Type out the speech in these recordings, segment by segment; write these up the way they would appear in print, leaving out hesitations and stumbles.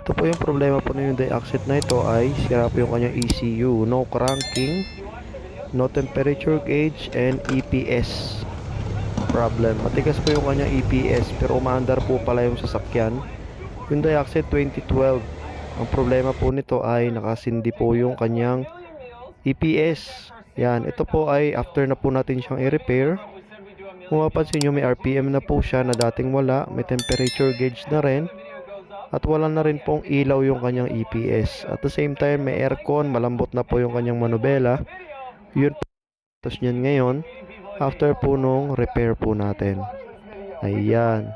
Ito po yung problema po na yung Hyundai na ito ay sira po yung kanyang ECU, no cranking, no temperature gauge, and EPS problem. Matigas po yung kanyang EPS pero umaandar po pala yung sasakyan. Hyundai Accent 2012. Ang problema po nito ay nakasindi po yung kanyang EPS. Yan, ito po ay after na po natin siyang i-repair. Kung mapansin nyo, may RPM na po siya na dating wala, may temperature gauge na rin, at wala na rin pong ilaw yung kanyang EPS. At the same time, may aircon, malambot na po yung kanyang manubela. Yun po tapos niyan ngayon, after po nung repair po natin. Ayan.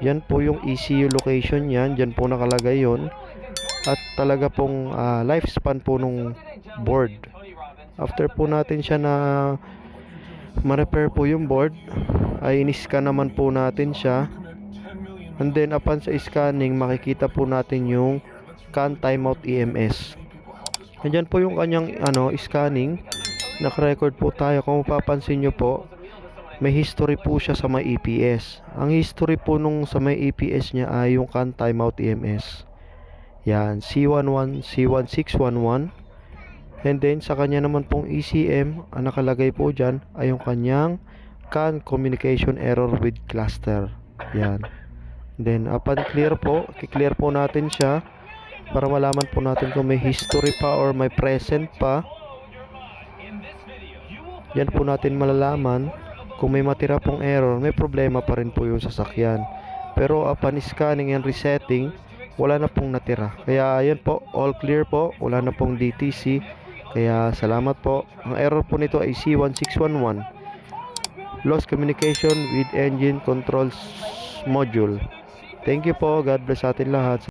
Yan po yung ECU location yan. Diyan po nakalagay yon. At talaga pong lifespan po nung board. After po natin siya na ma-repair po yung board, ay in-scan naman po natin siya. And then upon sa scanning, makikita po natin yung CAN timeout EMS. Andyan po yung kanyang scanning. Naka-record po tayo. Kung mapapansin nyo po, may history po siya sa may EPS. Ang history po nung sa may EPS niya ay yung CAN timeout EMS. Yan, C11, C1611. And then sa kanya naman pong ECM, ang nakalagay po dyan ay yung kanyang CAN communication error with cluster. Yan. Then upon clear po, i-clear po natin siya para malaman po natin kung may history pa or may present pa. Yan po natin malalaman. Kung may matira pong error, may problema pa rin po yung sasakyan. Pero upon scanning and resetting, wala na pong natira. Kaya yan po, all clear po. Wala na pong DTC. Kaya salamat po. Ang error po nito ay C1611. Lost communication with engine controls module. Thank you po. God bless atin lahat.